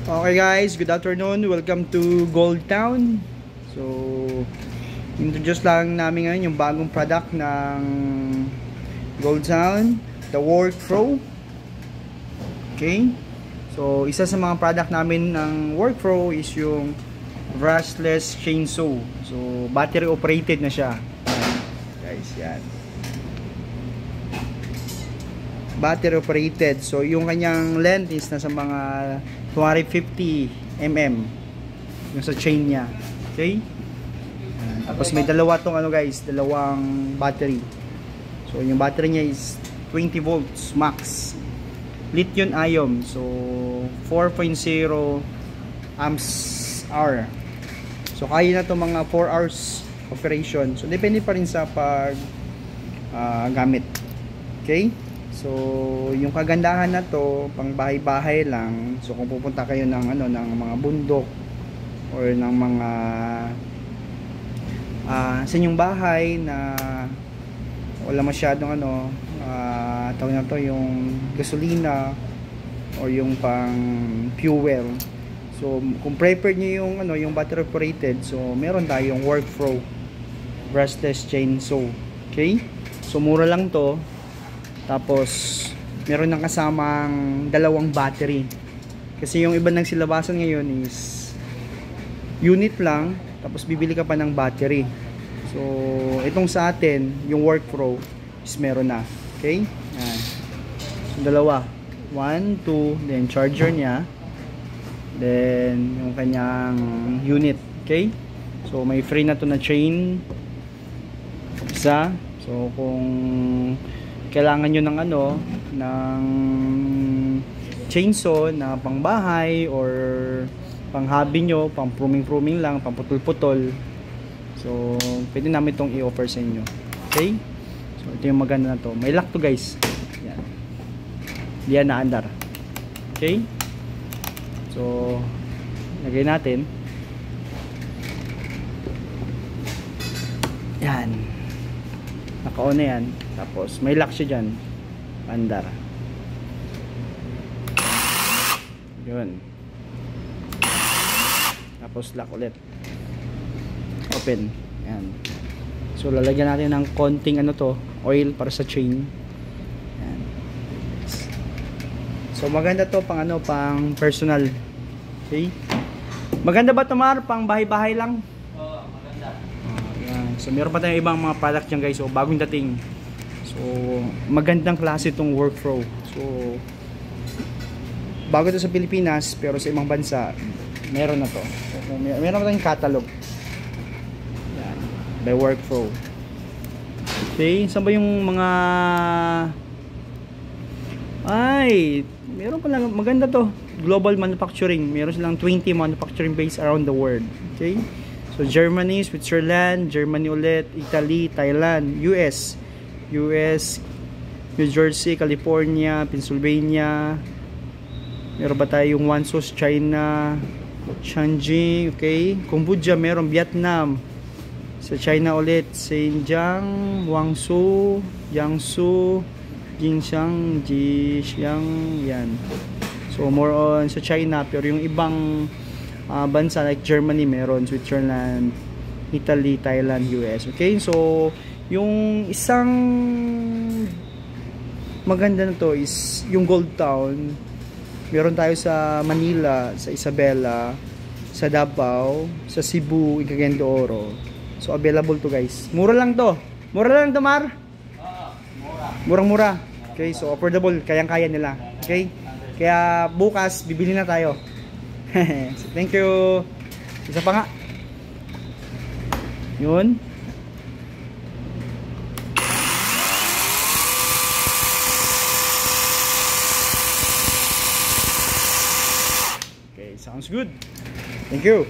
Okay guys, good afternoon. Welcome to Gold Town. So, introduce lang namin ngayon yung bagong product ng Gold Town, the Workflow. Okay? So, isa sa mga product namin ng Workflow is yung brushless chainsaw. So, battery operated na siya. Guys, yan. Battery operated. So, yung kanyang length is nasa mga 250 mm yung sa chain niya. Okay? Tapos may dalawa tong guys, dalawang battery. So yung battery niya is 20 volts max. Lithium ion. So 4.0 amps hour. So kaya na to mga 4 hours operation. So depende pa rin sa pag gamit. Okay? So, yung kagandahan na to, pang bahay-bahay lang. So, kung pupunta kayo ng ng mga bundok or ng mga sa inyong bahay na wala masyadong tawag na to, yung gasolina or yung pang fuel. So, kung prepared niyo yung yung battery operated, so meron tayong Workflow brushless chainsaw. Okay? So, mura lang to. Tapos meron ng kasamang dalawang battery. Kasi yung iba ng silabasan ngayon is unit lang, tapos bibili ka pa ng battery. So itong sa atin, yung Workflow is meron na. Okay? Yan. So, dalawa. 1, 2, then charger niya. Then yung kanyang unit. Okay? So may free na to na chain. Isa. So kung kailangan nyo ng ng chainsaw na pangbahay or pang hobby nyo, pang pruning lang, pang putol-putol. So, pwede namin itong i-offer sa inyo. Okay? So, ito yung maganda na to. May lock to guys. Yan. Diyan na andar. Okay? So, lagay natin. Yan. Naka-on na yan. Tapos may lock siya dyan. Andar. Yun. Tapos lock ulit. Open. Yan. So lalagyan natin ng konting oil para sa chain. Yan. So maganda to pang pang personal. Okay? Maganda ba ito, Mar? Pang bahay-bahay lang? So meron pa tayong ibang mga product dyan guys. So bagong dating. So magandang klase itong Workflow. So bago ito sa Pilipinas, pero sa ibang bansa meron na to. So, meron pa tayong catalog. Yan. By Workflow. Okay. Saan ba yung mga meron pa lang. Maganda to. Global manufacturing. Meron silang 20 manufacturing base around the world. Okay. So Germany, Switzerland, Germany ulit, Italy, Thailand, US, New Jersey, California, Pennsylvania. Meron ba tayong Wansos, China, Shanjing, okay? Cambodia, meron Vietnam. Sa China ulit, Xinjiang, Guangzhou, Jiangsu, Jinshan, Jixiang, yan. So more on sa China, pero yung ibang bansa like Germany meron, Switzerland, Italy, Thailand, US. Okay, so yung isang maganda na to is yung Gold Town. Meron tayo sa Manila, sa Isabela, sa Davao, sa Cebu, Cagayan de Oro. So available to guys. Mura lang to. Mura lang to, Mar? Mura. Murang-mura. Okay, so affordable, kayang-kaya nila. Okay? Kaya bukas bibili na tayo. So, thank you. Isa pa nga. Yun. Okay, sounds good. Thank you.